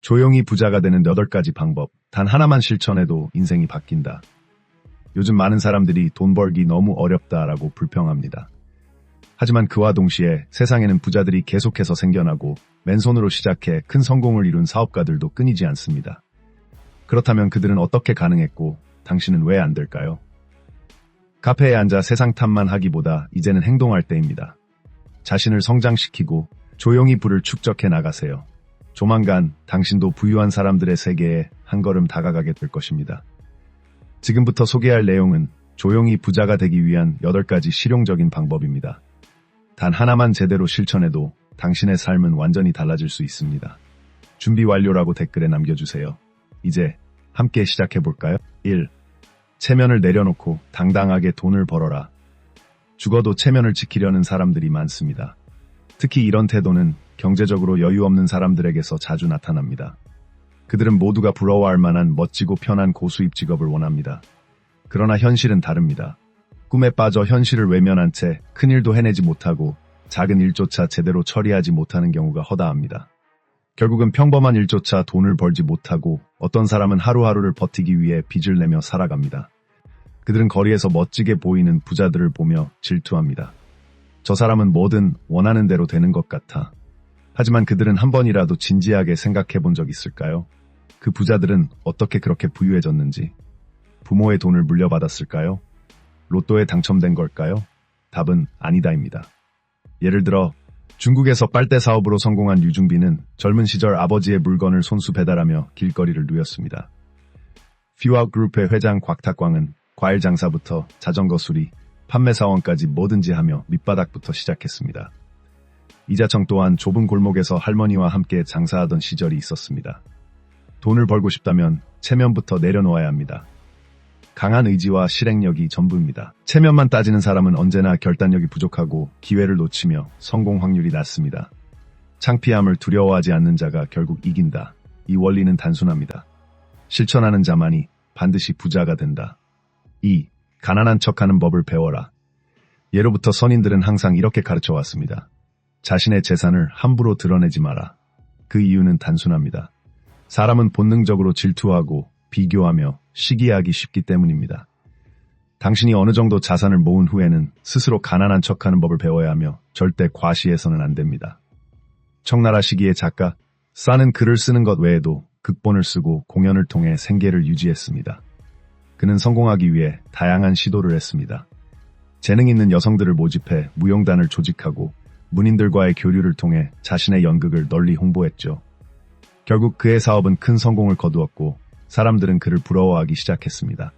조용히 부자가 되는 8가지 방법. 단 하나만 실천해도 인생이 바뀐다. 요즘 많은 사람들이 돈 벌기 너무 어렵다라고 불평합니다. 하지만 그와 동시에 세상에는 부자들이 계속해서 생겨나고 맨손으로 시작해 큰 성공을 이룬 사업가들도 끊이지 않습니다. 그렇다면 그들은 어떻게 가능했고 당신은 왜 안 될까요? 카페에 앉아 세상 탓만 하기보다 이제는 행동할 때입니다. 자신을 성장시키고 조용히 부를 축적해 나가세요. 조만간 당신도 부유한 사람들의 세계에 한 걸음 다가가게 될 것입니다. 지금부터 소개할 내용은 조용히 부자가 되기 위한 8가지 실용적인 방법입니다. 단 하나만 제대로 실천해도 당신의 삶은 완전히 달라질 수 있습니다. 준비 완료라고 댓글에 남겨주세요. 이제 함께 시작해볼까요? 1. 체면을 내려놓고 당당하게 돈을 벌어라. 죽어도 체면을 지키려는 사람들이 많습니다. 특히 이런 태도는 경제적으로 여유 없는 사람들에게서 자주 나타납니다. 그들은 모두가 부러워할 만한 멋지고 편한 고수입 직업을 원합니다. 그러나 현실은 다릅니다. 꿈에 빠져 현실을 외면한 채 큰일도 해내지 못하고 작은 일조차 제대로 처리하지 못하는 경우가 허다합니다. 결국은 평범한 일조차 돈을 벌지 못하고 어떤 사람은 하루하루를 버티기 위해 빚을 내며 살아갑니다. 그들은 거리에서 멋지게 보이는 부자들을 보며 질투합니다. 저 사람은 뭐든 원하는 대로 되는 것 같아. 하지만 그들은 한 번이라도 진지하게 생각해 본 적 있을까요? 그 부자들은 어떻게 그렇게 부유해졌는지, 부모의 돈을 물려받았을까요? 로또에 당첨된 걸까요? 답은 아니다입니다. 예를 들어 중국에서 빨대 사업으로 성공한 유중빈은 젊은 시절 아버지의 물건을 손수 배달하며 길거리를 누렸습니다. 퓨아그룹의 회장 곽탁광은 과일 장사부터 자전거 수리, 판매 사원까지 뭐든지 하며 밑바닥부터 시작했습니다. 이자청 또한 좁은 골목에서 할머니와 함께 장사하던 시절이 있었습니다. 돈을 벌고 싶다면 체면부터 내려놓아야 합니다. 강한 의지와 실행력이 전부입니다. 체면만 따지는 사람은 언제나 결단력이 부족하고 기회를 놓치며 성공 확률이 낮습니다. 창피함을 두려워하지 않는 자가 결국 이긴다. 이 원리는 단순합니다. 실천하는 자만이 반드시 부자가 된다. 2. 가난한 척하는 법을 배워라. 예로부터 선인들은 항상 이렇게 가르쳐 왔습니다. 자신의 재산을 함부로 드러내지 마라. 그 이유는 단순합니다. 사람은 본능적으로 질투하고 비교하며 시기하기 쉽기 때문입니다. 당신이 어느 정도 자산을 모은 후에는 스스로 가난한 척하는 법을 배워야 하며 절대 과시해서는 안 됩니다. 청나라 시기의 작가 싸는 글을 쓰는 것 외에도 극본을 쓰고 공연을 통해 생계를 유지했습니다. 그는 성공하기 위해 다양한 시도를 했습니다. 재능 있는 여성들을 모집해 무용단을 조직하고 문인들과의 교류를 통해 자신의 연극을 널리 홍보했죠. 결국 그의 사업은 큰 성공을 거두었고 사람들은 그를 부러워하기 시작했습니다.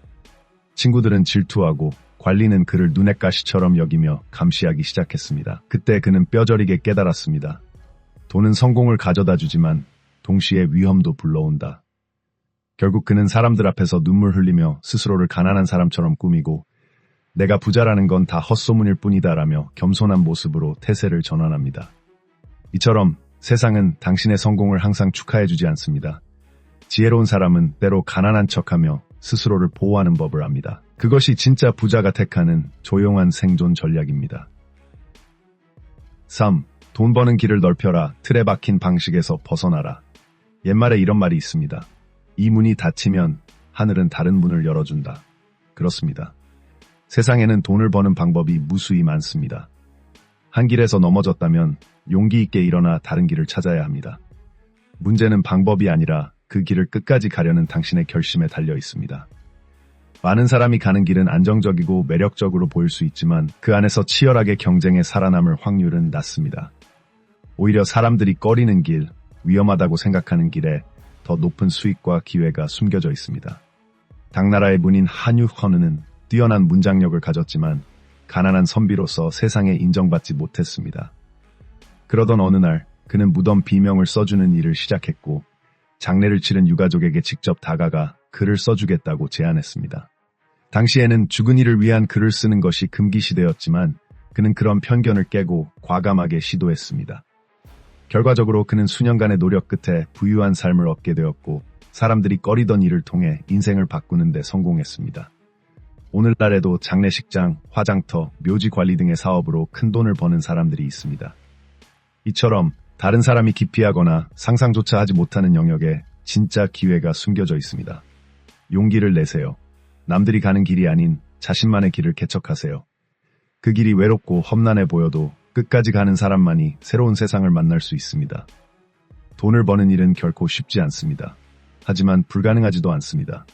친구들은 질투하고 관리는 그를 눈엣 가시처럼 여기며 감시하기 시작했습니다. 그때 그는 뼈저리게 깨달았습니다. 돈은 성공을 가져다 주지만 동시에 위험도 불러온다. 결국 그는 사람들 앞에서 눈물 흘리며 스스로를 가난한 사람처럼 꾸미고 내가 부자라는 건 다 헛소문일 뿐이다라며 겸손한 모습으로 태세를 전환합니다. 이처럼 세상은 당신의 성공을 항상 축하해주지 않습니다. 지혜로운 사람은 때로 가난한 척하며 스스로를 보호하는 법을 압니다. 그것이 진짜 부자가 택하는 조용한 생존 전략입니다. 3. 돈 버는 길을 넓혀라. 틀에 박힌 방식에서 벗어나라. 옛말에 이런 말이 있습니다. 이 문이 닫히면 하늘은 다른 문을 열어준다. 그렇습니다. 세상에는 돈을 버는 방법이 무수히 많습니다. 한 길에서 넘어졌다면 용기 있게 일어나 다른 길을 찾아야 합니다. 문제는 방법이 아니라 그 길을 끝까지 가려는 당신의 결심에 달려 있습니다. 많은 사람이 가는 길은 안정적이고 매력적으로 보일 수 있지만 그 안에서 치열하게 경쟁에 살아남을 확률은 낮습니다. 오히려 사람들이 꺼리는 길, 위험하다고 생각하는 길에 더 높은 수익과 기회가 숨겨져 있습니다. 당나라의 문인 한유헌은 뛰어난 문장력을 가졌지만 가난한 선비로서 세상에 인정받지 못했습니다. 그러던 어느 날 그는 무덤 비명을 써주는 일을 시작했고 장례를 치른 유가족에게 직접 다가가 글을 써주겠다고 제안했습니다. 당시에는 죽은 이를 위한 글을 쓰는 것이 금기시되었지만 그는 그런 편견을 깨고 과감하게 시도했습니다. 결과적으로 그는 수년간의 노력 끝에 부유한 삶을 얻게 되었고 사람들이 꺼리던 일을 통해 인생을 바꾸는 데 성공했습니다. 오늘날에도 장례식장, 화장터, 묘지 관리 등의 사업으로 큰 돈을 버는 사람들이 있습니다. 이처럼 다른 사람이 기피하거나 상상조차 하지 못하는 영역에 진짜 기회가 숨겨져 있습니다. 용기를 내세요. 남들이 가는 길이 아닌 자신만의 길을 개척하세요. 그 길이 외롭고 험난해 보여도 끝까지 가는 사람만이 새로운 세상을 만날 수 있습니다. 돈을 버는 일은 결코 쉽지 않습니다. 하지만 불가능하지도 않습니다.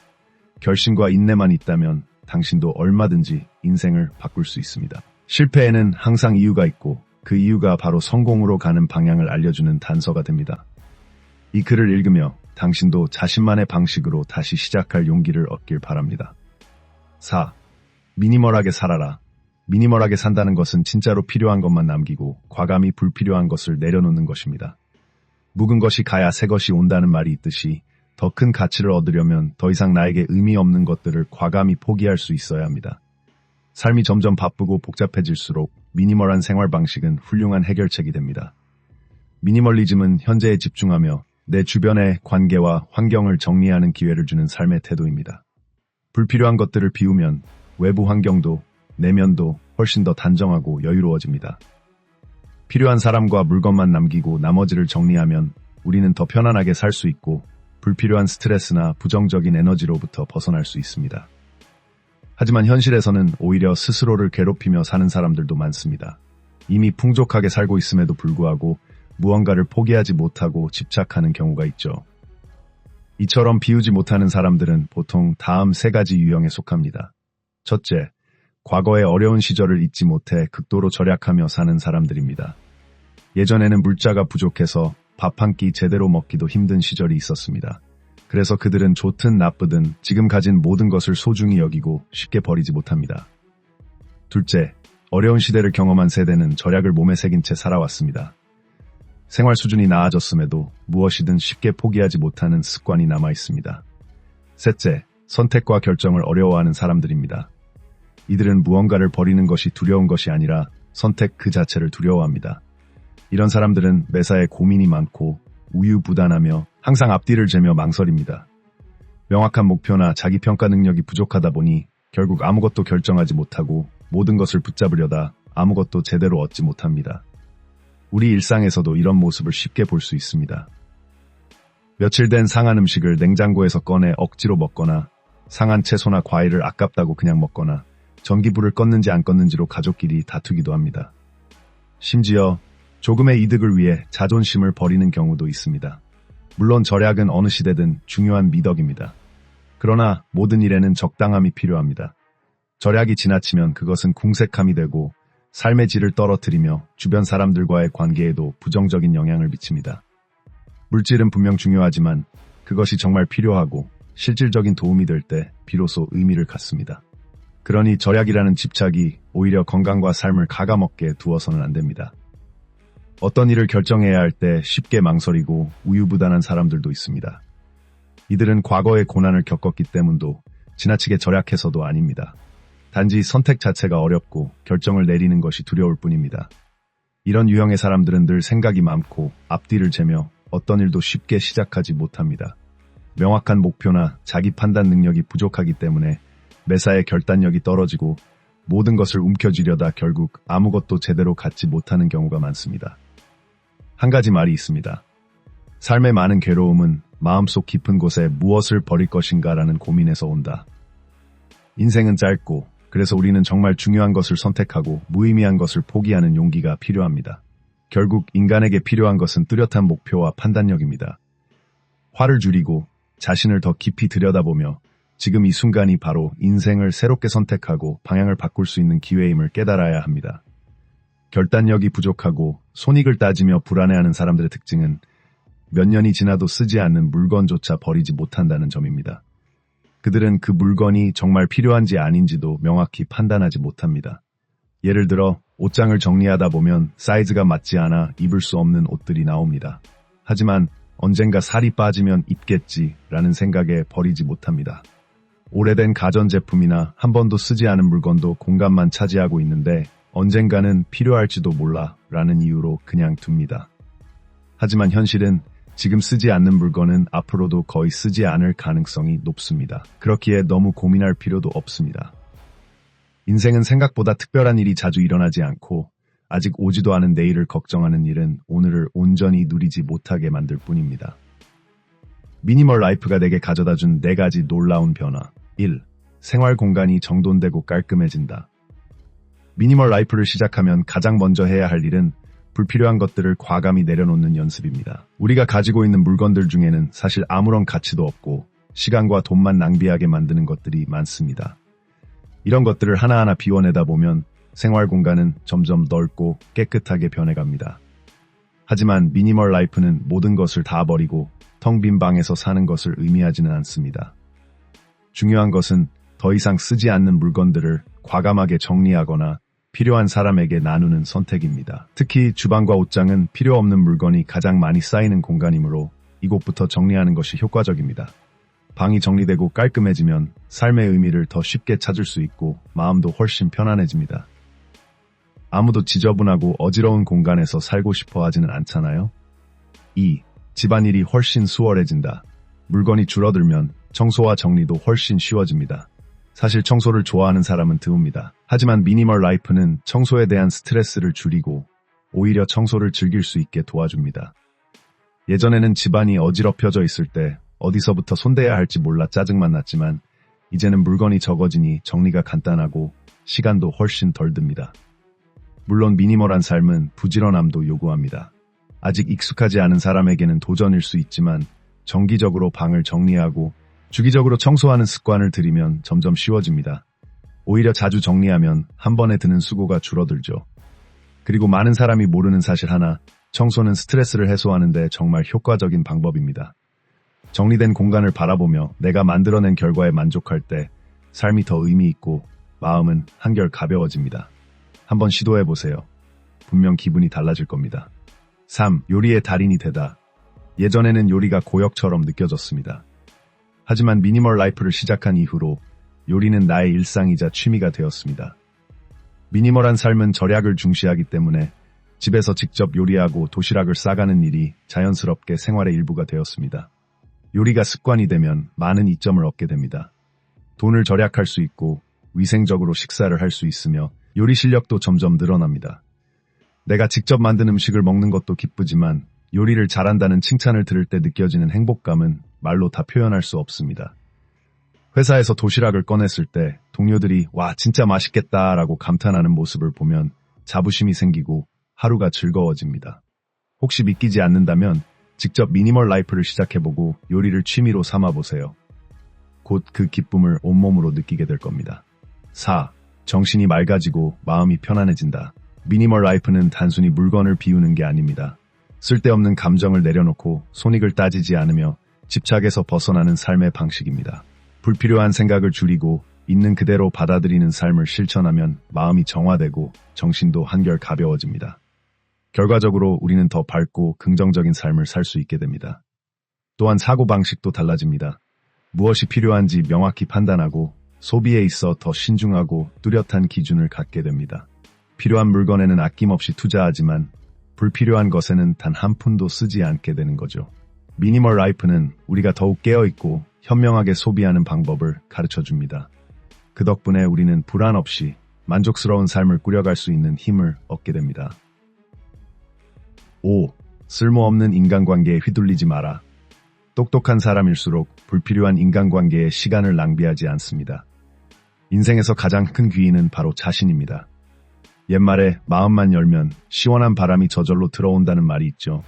결심과 인내만 있다면 당신도 얼마든지 인생을 바꿀 수 있습니다. 실패에는 항상 이유가 있고 그 이유가 바로 성공으로 가는 방향을 알려주는 단서가 됩니다. 이 글을 읽으며 당신도 자신만의 방식으로 다시 시작할 용기를 얻길 바랍니다. 4. 미니멀하게 살아라. 미니멀하게 산다는 것은 진짜로 필요한 것만 남기고 과감히 불필요한 것을 내려놓는 것입니다. 묵은 것이 가야 새 것이 온다는 말이 있듯이 더 큰 가치를 얻으려면 더 이상 나에게 의미 없는 것들을 과감히 포기할 수 있어야 합니다. 삶이 점점 바쁘고 복잡해질수록 미니멀한 생활 방식은 훌륭한 해결책이 됩니다. 미니멀리즘은 현재에 집중하며 내 주변의 관계와 환경을 정리하는 기회를 주는 삶의 태도입니다. 불필요한 것들을 비우면 외부 환경도 내면도 훨씬 더 단정하고 여유로워집니다. 필요한 사람과 물건만 남기고 나머지를 정리하면 우리는 더 편안하게 살 수 있고 불필요한 스트레스나 부정적인 에너지로부터 벗어날 수 있습니다. 하지만 현실에서는 오히려 스스로를 괴롭히며 사는 사람들도 많습니다. 이미 풍족하게 살고 있음에도 불구하고 무언가를 포기하지 못하고 집착하는 경우가 있죠. 이처럼 비우지 못하는 사람들은 보통 다음 3가지 유형에 속합니다. 첫째, 과거의 어려운 시절을 잊지 못해 극도로 절약하며 사는 사람들입니다. 예전에는 물자가 부족해서 밥 한 끼 제대로 먹기도 힘든 시절이 있었습니다. 그래서 그들은 좋든 나쁘든 지금 가진 모든 것을 소중히 여기고 쉽게 버리지 못합니다. 둘째, 어려운 시대를 경험한 세대는 절약을 몸에 새긴 채 살아왔습니다. 생활 수준이 나아졌음에도 무엇이든 쉽게 포기하지 못하는 습관이 남아 있습니다. 셋째, 선택과 결정을 어려워하는 사람들입니다. 이들은 무언가를 버리는 것이 두려운 것이 아니라 선택 그 자체를 두려워합니다. 이런 사람들은 매사에 고민이 많고 우유부단하며 항상 앞뒤를 재며 망설입니다. 명확한 목표나 자기평가 능력이 부족하다 보니 결국 아무것도 결정하지 못하고 모든 것을 붙잡으려다 아무것도 제대로 얻지 못합니다. 우리 일상에서도 이런 모습을 쉽게 볼 수 있습니다. 며칠 된 상한 음식을 냉장고에서 꺼내 억지로 먹거나 상한 채소나 과일을 아깝다고 그냥 먹거나 전기불을 껐는지 안 껐는지로 가족끼리 다투기도 합니다. 심지어 조금의 이득을 위해 자존심을 버리는 경우도 있습니다. 물론 절약은 어느 시대든 중요한 미덕입니다. 그러나 모든 일에는 적당함이 필요합니다. 절약이 지나치면 그것은 궁색함이 되고 삶의 질을 떨어뜨리며 주변 사람들과의 관계에도 부정적인 영향을 미칩니다. 물질은 분명 중요하지만 그것이 정말 필요하고 실질적인 도움이 될 때 비로소 의미를 갖습니다. 그러니 절약이라는 집착이 오히려 건강과 삶을 갉아먹게 두어서는 안 됩니다. 어떤 일을 결정해야 할 때 쉽게 망설이고 우유부단한 사람들도 있습니다. 이들은 과거의 고난을 겪었기 때문도 지나치게 절약해서도 아닙니다. 단지 선택 자체가 어렵고 결정을 내리는 것이 두려울 뿐입니다. 이런 유형의 사람들은 늘 생각이 많고 앞뒤를 재며 어떤 일도 쉽게 시작하지 못합니다. 명확한 목표나 자기 판단 능력이 부족하기 때문에 매사에 결단력이 떨어지고 모든 것을 움켜쥐려다 결국 아무것도 제대로 갖지 못하는 경우가 많습니다. 한 가지 말이 있습니다. 삶의 많은 괴로움은 마음속 깊은 곳에 무엇을 버릴 것인가라는 고민에서 온다. 인생은 짧고 그래서 우리는 정말 중요한 것을 선택하고 무의미한 것을 포기하는 용기가 필요합니다. 결국 인간에게 필요한 것은 뚜렷한 목표와 판단력입니다. 화를 줄이고 자신을 더 깊이 들여다보며 지금 이 순간이 바로 인생을 새롭게 선택하고 방향을 바꿀 수 있는 기회임을 깨달아야 합니다. 결단력이 부족하고 손익을 따지며 불안해하는 사람들의 특징은 몇 년이 지나도 쓰지 않는 물건조차 버리지 못한다는 점입니다. 그들은 그 물건이 정말 필요한지 아닌지도 명확히 판단하지 못합니다. 예를 들어 옷장을 정리하다 보면 사이즈가 맞지 않아 입을 수 없는 옷들이 나옵니다. 하지만 언젠가 살이 빠지면 입겠지라는 생각에 버리지 못합니다. 오래된 가전제품이나 한 번도 쓰지 않은 물건도 공간만 차지하고 있는데 언젠가는 필요할지도 몰라 라는 이유로 그냥 둡니다. 하지만 현실은 지금 쓰지 않는 물건은 앞으로도 거의 쓰지 않을 가능성이 높습니다. 그렇기에 너무 고민할 필요도 없습니다. 인생은 생각보다 특별한 일이 자주 일어나지 않고 아직 오지도 않은 내일을 걱정하는 일은 오늘을 온전히 누리지 못하게 만들 뿐입니다. 미니멀 라이프가 내게 가져다준 4가지 놀라운 변화. 1. 생활 공간이 정돈되고 깔끔해진다. 미니멀 라이프를 시작하면 가장 먼저 해야 할 일은 불필요한 것들을 과감히 내려놓는 연습입니다. 우리가 가지고 있는 물건들 중에는 사실 아무런 가치도 없고 시간과 돈만 낭비하게 만드는 것들이 많습니다. 이런 것들을 하나하나 비워내다 보면 생활 공간은 점점 넓고 깨끗하게 변해갑니다. 하지만 미니멀 라이프는 모든 것을 다 버리고 텅 빈 방에서 사는 것을 의미하지는 않습니다. 중요한 것은 더 이상 쓰지 않는 물건들을 과감하게 정리하거나 필요한 사람에게 나누는 선택입니다. 특히 주방과 옷장은 필요 없는 물건이 가장 많이 쌓이는 공간이므로 이곳부터 정리하는 것이 효과적입니다. 방이 정리되고 깔끔해지면 삶의 의미를 더 쉽게 찾을 수 있고 마음도 훨씬 편안해집니다. 아무도 지저분하고 어지러운 공간에서 살고 싶어 하지는 않잖아요? 2. 집안일이 훨씬 수월해진다. 물건이 줄어들면 청소와 정리도 훨씬 쉬워집니다. 사실 청소를 좋아하는 사람은 드뭅니다. 하지만 미니멀 라이프는 청소에 대한 스트레스를 줄이고 오히려 청소를 즐길 수 있게 도와줍니다. 예전에는 집안이 어지럽혀져 있을 때 어디서부터 손대야 할지 몰라 짜증만 났지만 이제는 물건이 적어지니 정리가 간단하고 시간도 훨씬 덜 듭니다. 물론 미니멀한 삶은 부지런함도 요구합니다. 아직 익숙하지 않은 사람에게는 도전일 수 있지만 정기적으로 방을 정리하고 주기적으로 청소하는 습관을 들이면 점점 쉬워집니다. 오히려 자주 정리하면 한 번에 드는 수고가 줄어들죠. 그리고 많은 사람이 모르는 사실 하나, 청소는 스트레스를 해소하는 데 정말 효과적인 방법입니다. 정리된 공간을 바라보며 내가 만들어낸 결과에 만족할 때 삶이 더 의미 있고 마음은 한결 가벼워집니다. 한번 시도해보세요. 분명 기분이 달라질 겁니다. 3. 요리의 달인이 되다. 예전에는 요리가 고역처럼 느껴졌습니다. 하지만 미니멀 라이프를 시작한 이후로 요리는 나의 일상이자 취미가 되었습니다. 미니멀한 삶은 절약을 중시하기 때문에 집에서 직접 요리하고 도시락을 싸가는 일이 자연스럽게 생활의 일부가 되었습니다. 요리가 습관이 되면 많은 이점을 얻게 됩니다. 돈을 절약할 수 있고 위생적으로 식사를 할 수 있으며 요리 실력도 점점 늘어납니다. 내가 직접 만든 음식을 먹는 것도 기쁘지만 요리를 잘한다는 칭찬을 들을 때 느껴지는 행복감은 말로 다 표현할 수 없습니다. 회사에서 도시락을 꺼냈을 때 동료들이 와 진짜 맛있겠다라고 감탄하는 모습을 보면 자부심이 생기고 하루가 즐거워집니다. 혹시 믿기지 않는다면 직접 미니멀 라이프를 시작해보고 요리를 취미로 삼아보세요. 곧 그 기쁨을 온몸으로 느끼게 될 겁니다. 4. 정신이 맑아지고 마음이 편안해진다. 미니멀 라이프는 단순히 물건을 비우는 게 아닙니다. 쓸데없는 감정을 내려놓고 손익을 따지지 않으며 집착에서 벗어나는 삶의 방식입니다. 불필요한 생각을 줄이고 있는 그대로 받아들이는 삶을 실천하면 마음이 정화되고 정신도 한결 가벼워집니다. 결과적으로 우리는 더 밝고 긍정적인 삶을 살 수 있게 됩니다. 또한 사고방식도 달라집니다. 무엇이 필요한지 명확히 판단하고 소비에 있어 더 신중하고 뚜렷한 기준을 갖게 됩니다. 필요한 물건에는 아낌없이 투자하지만 불필요한 것에는 단 한 푼도 쓰지 않게 되는 거죠. 미니멀 라이프는 우리가 더욱 깨어있고 현명하게 소비하는 방법을 가르쳐줍니다. 그 덕분에 우리는 불안 없이 만족스러운 삶을 꾸려갈 수 있는 힘을 얻게 됩니다. 5. 쓸모없는 인간관계에 휘둘리지 마라. 똑똑한 사람일수록 불필요한 인간관계에 시간을 낭비하지 않습니다. 인생에서 가장 큰 귀인은 바로 자신입니다. 옛말에 마음만 열면 시원한 바람이 저절로 들어온다는 말이 있죠.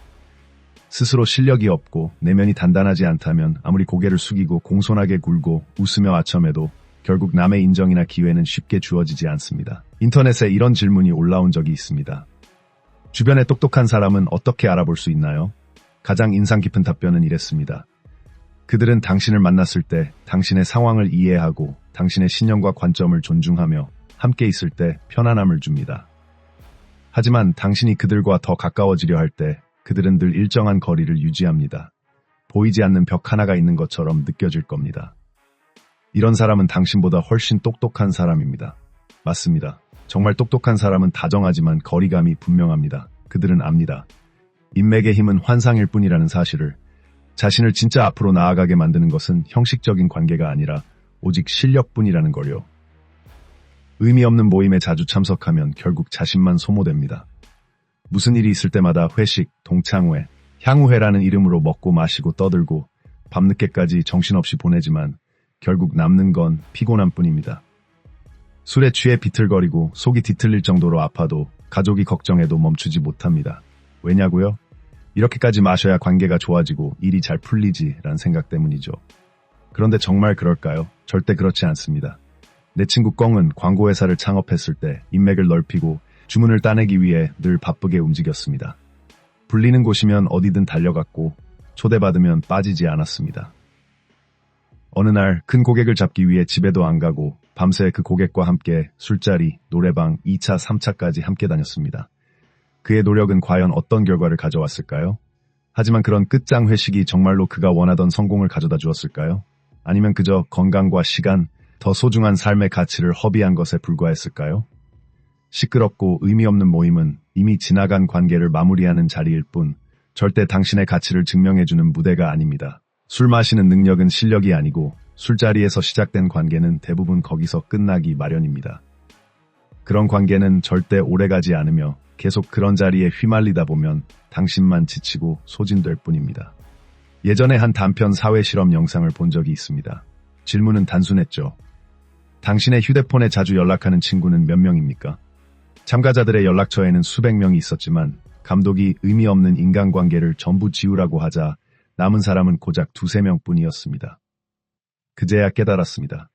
스스로 실력이 없고 내면이 단단하지 않다면 아무리 고개를 숙이고 공손하게 굴고 웃으며 아첨해도 결국 남의 인정이나 기회는 쉽게 주어지지 않습니다. 인터넷에 이런 질문이 올라온 적이 있습니다. 주변에 똑똑한 사람은 어떻게 알아볼 수 있나요? 가장 인상 깊은 답변은 이랬습니다. 그들은 당신을 만났을 때 당신의 상황을 이해하고 당신의 신념과 관점을 존중하며 함께 있을 때 편안함을 줍니다. 하지만 당신이 그들과 더 가까워지려 할 때 그들은 늘 일정한 거리를 유지합니다. 보이지 않는 벽 하나가 있는 것처럼 느껴질 겁니다. 이런 사람은 당신보다 훨씬 똑똑한 사람입니다. 맞습니다. 정말 똑똑한 사람은 다정하지만 거리감이 분명합니다. 그들은 압니다. 인맥의 힘은 환상일 뿐이라는 사실을. 자신을 진짜 앞으로 나아가게 만드는 것은 형식적인 관계가 아니라 오직 실력뿐이라는 걸요. 의미 없는 모임에 자주 참석하면 결국 자신만 소모됩니다. 무슨 일이 있을 때마다 회식, 동창회, 향후회라는 이름으로 먹고 마시고 떠들고 밤늦게까지 정신없이 보내지만 결국 남는 건 피곤함 뿐입니다. 술에 취해 비틀거리고 속이 뒤틀릴 정도로 아파도 가족이 걱정해도 멈추지 못합니다. 왜냐고요? 이렇게까지 마셔야 관계가 좋아지고 일이 잘 풀리지라는 생각 때문이죠. 그런데 정말 그럴까요? 절대 그렇지 않습니다. 내 친구 껑은 광고회사를 창업했을 때 인맥을 넓히고 주문을 따내기 위해 늘 바쁘게 움직였습니다. 불리는 곳이면 어디든 달려갔고 초대받으면 빠지지 않았습니다. 어느 날 큰 고객을 잡기 위해 집에도 안 가고 밤새 그 고객과 함께 술자리, 노래방, 2차, 3차까지 함께 다녔습니다. 그의 노력은 과연 어떤 결과를 가져왔을까요? 하지만 그런 끝장 회식이 정말로 그가 원하던 성공을 가져다 주었을까요? 아니면 그저 건강과 시간, 더 소중한 삶의 가치를 허비한 것에 불과했을까요? 시끄럽고 의미 없는 모임은 이미 지나간 관계를 마무리하는 자리일 뿐 절대 당신의 가치를 증명해주는 무대가 아닙니다. 술 마시는 능력은 실력이 아니고 술자리에서 시작된 관계는 대부분 거기서 끝나기 마련입니다. 그런 관계는 절대 오래가지 않으며 계속 그런 자리에 휘말리다 보면 당신만 지치고 소진될 뿐입니다. 예전에 한 단편 사회 실험 영상을 본 적이 있습니다. 질문은 단순했죠. 당신의 휴대폰에 자주 연락하는 친구는 몇 명입니까? 참가자들의 연락처에는 수백 명이 있었지만 감독이 의미 없는 인간관계를 전부 지우라고 하자 남은 사람은 고작 두세 명뿐이었습니다. 그제야 깨달았습니다.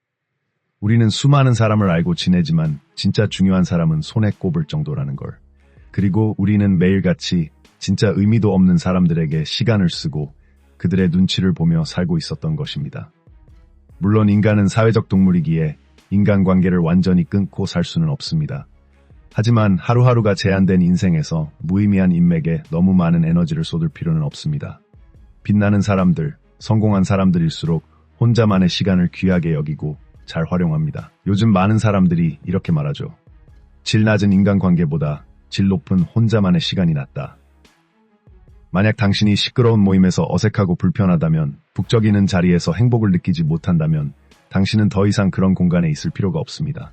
우리는 수많은 사람을 알고 지내지만 진짜 중요한 사람은 손에 꼽을 정도라는 걸. 그리고 우리는 매일같이 진짜 의미도 없는 사람들에게 시간을 쓰고 그들의 눈치를 보며 살고 있었던 것입니다. 물론 인간은 사회적 동물이기에 인간관계를 완전히 끊고 살 수는 없습니다. 하지만 하루하루가 제한된 인생에서 무의미한 인맥에 너무 많은 에너지를 쏟을 필요는 없습니다. 빛나는 사람들, 성공한 사람들일수록 혼자만의 시간을 귀하게 여기고 잘 활용합니다. 요즘 많은 사람들이 이렇게 말하죠. 질 낮은 인간관계보다 질 높은 혼자만의 시간이 낫다. 만약 당신이 시끄러운 모임에서 어색하고 불편하다면, 북적이는 자리에서 행복을 느끼지 못한다면 당신은 더 이상 그런 공간에 있을 필요가 없습니다.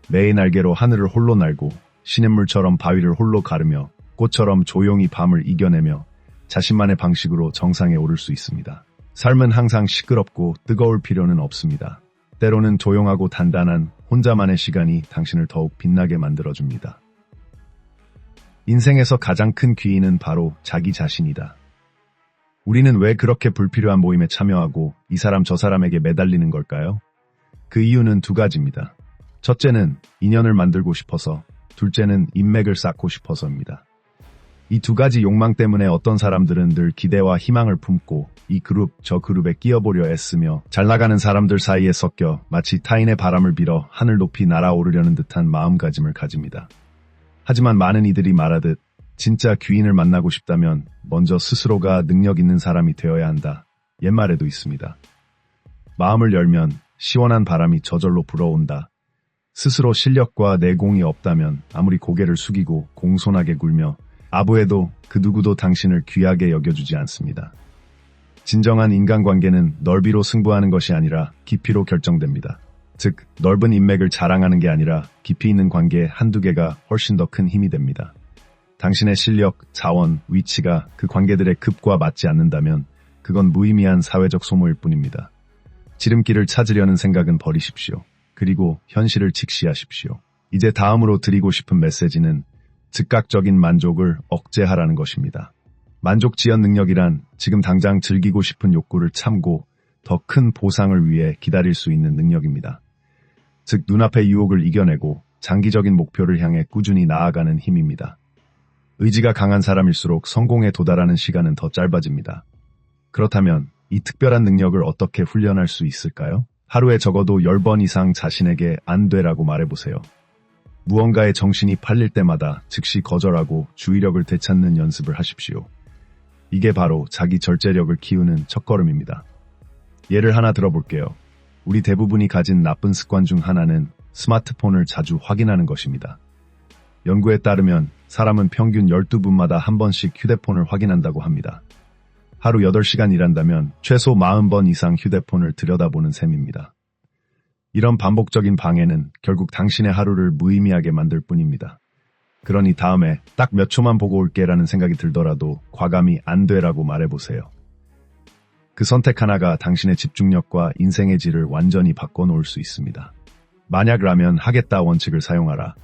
매의 날개로 하늘을 홀로 날고 시냇물처럼 바위를 홀로 가르며 꽃처럼 조용히 밤을 이겨내며 자신만의 방식으로 정상에 오를 수 있습니다. 삶은 항상 시끄럽고 뜨거울 필요는 없습니다. 때로는 조용하고 단단한 혼자만의 시간이 당신을 더욱 빛나게 만들어줍니다. 인생에서 가장 큰 귀인은 바로 자기 자신이다. 우리는 왜 그렇게 불필요한 모임에 참여하고 이 사람 저 사람에게 매달리는 걸까요? 그 이유는 두 가지입니다. 첫째는 인연을 만들고 싶어서, 둘째는 인맥을 쌓고 싶어서입니다. 이 두 가지 욕망 때문에 어떤 사람들은 늘 기대와 희망을 품고 이 그룹, 저 그룹에 끼어보려 애쓰며 잘 나가는 사람들 사이에 섞여 마치 타인의 바람을 빌어 하늘 높이 날아오르려는 듯한 마음가짐을 가집니다. 하지만 많은 이들이 말하듯 진짜 귀인을 만나고 싶다면 먼저 스스로가 능력 있는 사람이 되어야 한다. 옛말에도 있습니다. 마음을 열면 시원한 바람이 저절로 불어온다. 스스로 실력과 내공이 없다면 아무리 고개를 숙이고 공손하게 굴며 아부해도 그 누구도 당신을 귀하게 여겨주지 않습니다. 진정한 인간관계는 넓이로 승부하는 것이 아니라 깊이로 결정됩니다. 즉, 넓은 인맥을 자랑하는 게 아니라 깊이 있는 관계 한두 개가 훨씬 더 큰 힘이 됩니다. 당신의 실력, 자원, 위치가 그 관계들의 급과 맞지 않는다면 그건 무의미한 사회적 소모일 뿐입니다. 지름길을 찾으려는 생각은 버리십시오. 그리고 현실을 직시하십시오. 이제 다음으로 드리고 싶은 메시지는 즉각적인 만족을 억제하라는 것입니다. 만족 지연 능력이란 지금 당장 즐기고 싶은 욕구를 참고 더 큰 보상을 위해 기다릴 수 있는 능력입니다. 즉, 눈앞의 유혹을 이겨내고 장기적인 목표를 향해 꾸준히 나아가는 힘입니다. 의지가 강한 사람일수록 성공에 도달하는 시간은 더 짧아집니다. 그렇다면 이 특별한 능력을 어떻게 훈련할 수 있을까요? 하루에 적어도 10번 이상 자신에게 안 돼라고 말해보세요. 무언가에 정신이 팔릴 때마다 즉시 거절하고 주의력을 되찾는 연습을 하십시오. 이게 바로 자기 절제력을 키우는 첫걸음입니다. 예를 하나 들어볼게요. 우리 대부분이 가진 나쁜 습관 중 하나는 스마트폰을 자주 확인하는 것입니다. 연구에 따르면 사람은 평균 12분마다 한 번씩 휴대폰을 확인한다고 합니다. 하루 8시간 일한다면 최소 40번 이상 휴대폰을 들여다보는 셈입니다. 이런 반복적인 방해는 결국 당신의 하루를 무의미하게 만들 뿐입니다. 그러니 다음에 딱 몇 초만 보고 올게라는 생각이 들더라도 과감히 안 돼라고 말해보세요. 그 선택 하나가 당신의 집중력과 인생의 질을 완전히 바꿔놓을 수 있습니다. 만약라면 하겠다 원칙을 사용하라.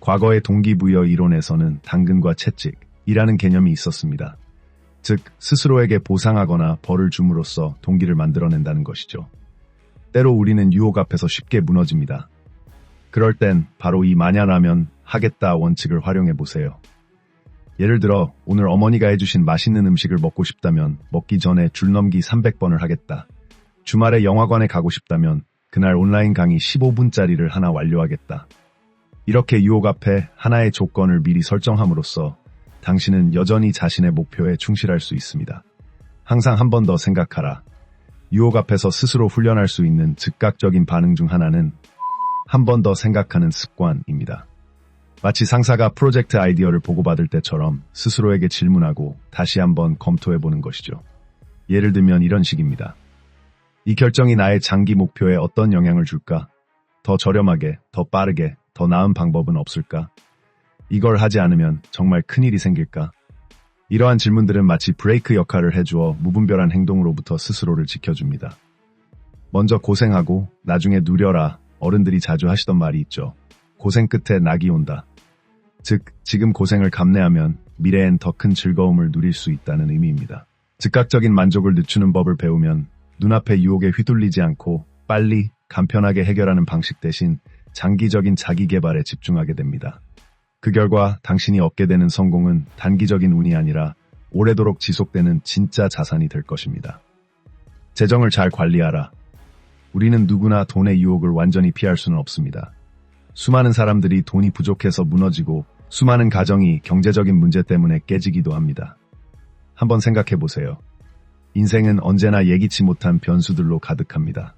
과거의 동기부여 이론에서는 당근과 채찍이라는 개념이 있었습니다. 즉, 스스로에게 보상하거나 벌을 줌으로써 동기를 만들어낸다는 것이죠. 때로 우리는 유혹 앞에서 쉽게 무너집니다. 그럴 땐 바로 이 만약라면 하겠다 원칙을 활용해 보세요. 예를 들어 오늘 어머니가 해주신 맛있는 음식을 먹고 싶다면 먹기 전에 줄넘기 300번을 하겠다. 주말에 영화관에 가고 싶다면 그날 온라인 강의 15분짜리를 하나 완료하겠다. 이렇게 유혹 앞에 하나의 조건을 미리 설정함으로써 당신은 여전히 자신의 목표에 충실할 수 있습니다. 항상 한 번 더 생각하라. 유혹 앞에서 스스로 훈련할 수 있는 즉각적인 반응 중 하나는 한 번 더 생각하는 습관입니다. 마치 상사가 프로젝트 아이디어를 보고받을 때처럼 스스로에게 질문하고 다시 한번 검토해보는 것이죠. 예를 들면 이런 식입니다. 이 결정이 나의 장기 목표에 어떤 영향을 줄까? 더 저렴하게, 더 빠르게, 더 나은 방법은 없을까? 이걸 하지 않으면 정말 큰일이 생길까? 이러한 질문들은 마치 브레이크 역할을 해주어 무분별한 행동으로부터 스스로를 지켜줍니다. 먼저 고생하고 나중에 누려라. 어른들이 자주 하시던 말이 있죠. 고생 끝에 낙이 온다. 즉, 지금 고생을 감내하면 미래엔 더 큰 즐거움을 누릴 수 있다는 의미입니다. 즉각적인 만족을 늦추는 법을 배우면 눈앞의 유혹에 휘둘리지 않고 빨리, 간편하게 해결하는 방식 대신 장기적인 자기 개발에 집중하게 됩니다. 그 결과 당신이 얻게 되는 성공은 단기적인 운이 아니라 오래도록 지속되는 진짜 자산이 될 것입니다. 재정을 잘 관리하라. 우리는 누구나 돈의 유혹을 완전히 피할 수는 없습니다. 수많은 사람들이 돈이 부족해서 무너지고 수많은 가정이 경제적인 문제 때문에 깨지기도 합니다. 한번 생각해 보세요. 인생은 언제나 예기치 못한 변수들로 가득합니다.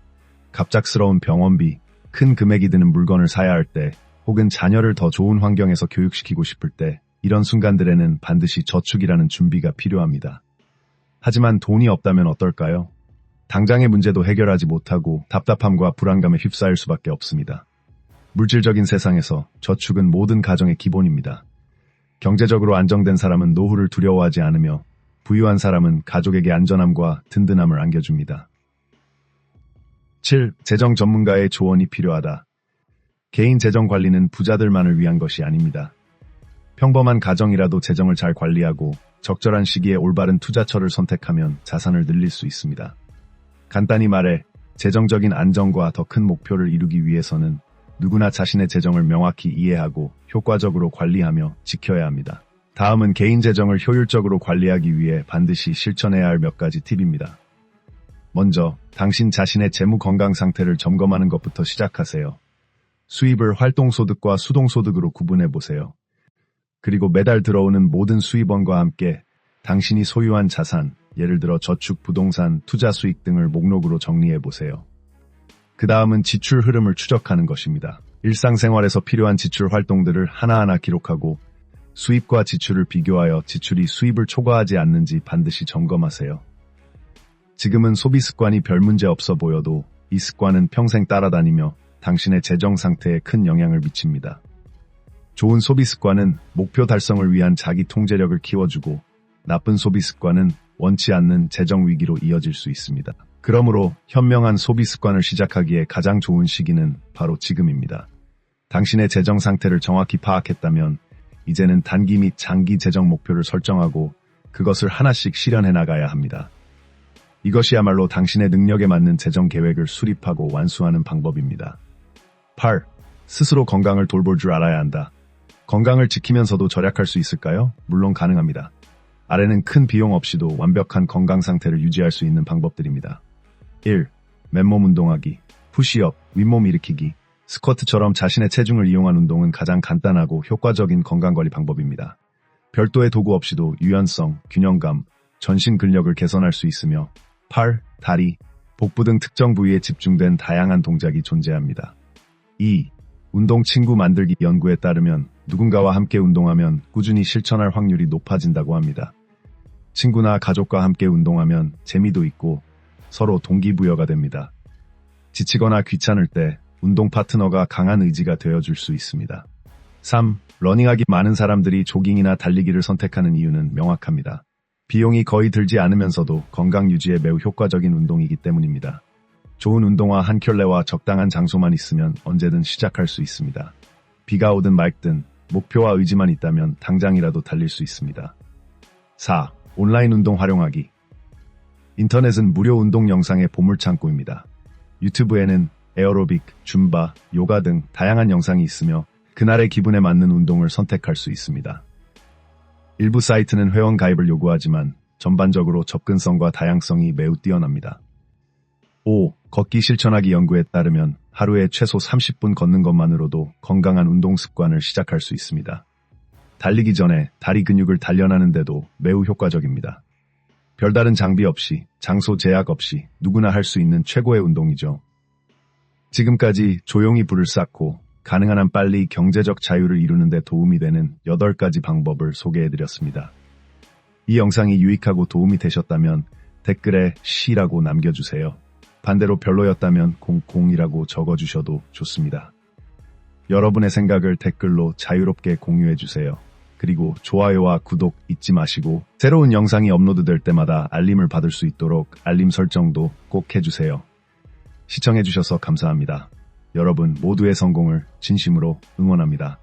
갑작스러운 병원비, 큰 금액이 드는 물건을 사야 할 때, 혹은 자녀를 더 좋은 환경에서 교육시키고 싶을 때, 이런 순간들에는 반드시 저축이라는 준비가 필요합니다. 하지만 돈이 없다면 어떨까요? 당장의 문제도 해결하지 못하고 답답함과 불안감에 휩싸일 수밖에 없습니다. 물질적인 세상에서 저축은 모든 가정의 기본입니다. 경제적으로 안정된 사람은 노후를 두려워하지 않으며 부유한 사람은 가족에게 안전함과 든든함을 안겨줍니다. 7. 재정 전문가의 조언이 필요하다. 개인 재정 관리는 부자들만을 위한 것이 아닙니다. 평범한 가정이라도 재정을 잘 관리하고 적절한 시기에 올바른 투자처를 선택하면 자산을 늘릴 수 있습니다. 간단히 말해 재정적인 안정과 더 큰 목표를 이루기 위해서는 누구나 자신의 재정을 명확히 이해하고 효과적으로 관리하며 지켜야 합니다. 다음은 개인 재정을 효율적으로 관리하기 위해 반드시 실천해야 할 몇 가지 팁입니다. 먼저 당신 자신의 재무 건강 상태를 점검하는 것부터 시작하세요. 수입을 활동소득과 수동소득으로 구분해 보세요. 그리고 매달 들어오는 모든 수입원과 함께 당신이 소유한 자산, 예를 들어 저축, 부동산, 투자 수익 등을 목록으로 정리해 보세요. 그 다음은 지출 흐름을 추적하는 것입니다. 일상생활에서 필요한 지출 활동들을 하나하나 기록하고 수입과 지출을 비교하여 지출이 수입을 초과하지 않는지 반드시 점검하세요. 지금은 소비 습관이 별 문제 없어 보여도 이 습관은 평생 따라다니며 당신의 재정 상태에 큰 영향을 미칩니다. 좋은 소비 습관은 목표 달성을 위한 자기 통제력을 키워주고 나쁜 소비 습관은 원치 않는 재정 위기로 이어질 수 있습니다. 그러므로 현명한 소비 습관을 시작하기에 가장 좋은 시기는 바로 지금입니다. 당신의 재정 상태를 정확히 파악했다면 이제는 단기 및 장기 재정 목표를 설정하고 그것을 하나씩 실현해 나가야 합니다. 이것이야말로 당신의 능력에 맞는 재정 계획을 수립하고 완수하는 방법입니다. 8. 스스로 건강을 돌볼 줄 알아야 한다. 건강을 지키면서도 절약할 수 있을까요? 물론 가능합니다. 아래는 큰 비용 없이도 완벽한 건강 상태를 유지할 수 있는 방법들입니다. 1. 맨몸 운동하기, 푸시업, 윗몸 일으키기, 스쿼트처럼 자신의 체중을 이용한 운동은 가장 간단하고 효과적인 건강관리 방법입니다. 별도의 도구 없이도 유연성, 균형감, 전신 근력을 개선할 수 있으며 팔, 다리, 복부 등 특정 부위에 집중된 다양한 동작이 존재합니다. 2. 운동 친구 만들기 연구에 따르면 누군가와 함께 운동하면 꾸준히 실천할 확률이 높아진다고 합니다. 친구나 가족과 함께 운동하면 재미도 있고 서로 동기부여가 됩니다. 지치거나 귀찮을 때 운동 파트너가 강한 의지가 되어줄 수 있습니다. 3. 러닝하기 많은 사람들이 조깅이나 달리기를 선택하는 이유는 명확합니다. 비용이 거의 들지 않으면서도 건강 유지에 매우 효과적인 운동이기 때문입니다. 좋은 운동화 한 켤레와 적당한 장소만 있으면 언제든 시작할 수 있습니다. 비가 오든 맑든 목표와 의지만 있다면 당장이라도 달릴 수 있습니다. 4. 온라인 운동 활용하기. 인터넷은 무료 운동 영상의 보물창고입니다. 유튜브에는 에어로빅, 줌바, 요가 등 다양한 영상이 있으며 그날의 기분에 맞는 운동을 선택할 수 있습니다. 일부 사이트는 회원 가입을 요구하지만 전반적으로 접근성과 다양성이 매우 뛰어납니다. 5. 걷기 실천하기 연구에 따르면 하루에 최소 30분 걷는 것만으로도 건강한 운동 습관을 시작할 수 있습니다. 달리기 전에 다리 근육을 단련하는데도 매우 효과적입니다. 별다른 장비 없이, 장소 제약 없이 누구나 할 수 있는 최고의 운동이죠. 지금까지 조용히 불을 쌓고 가능한 한 빨리 경제적 자유를 이루는 데 도움이 되는 8가지 방법을 소개해드렸습니다. 이 영상이 유익하고 도움이 되셨다면 댓글에 시라고 남겨주세요. 반대로 별로였다면 00이라고 적어주셔도 좋습니다. 여러분의 생각을 댓글로 자유롭게 공유해주세요. 그리고 좋아요와 구독 잊지 마시고 새로운 영상이 업로드될 때마다 알림을 받을 수 있도록 알림 설정도 꼭 해주세요. 시청해주셔서 감사합니다. 여러분 모두의 성공을 진심으로 응원합니다.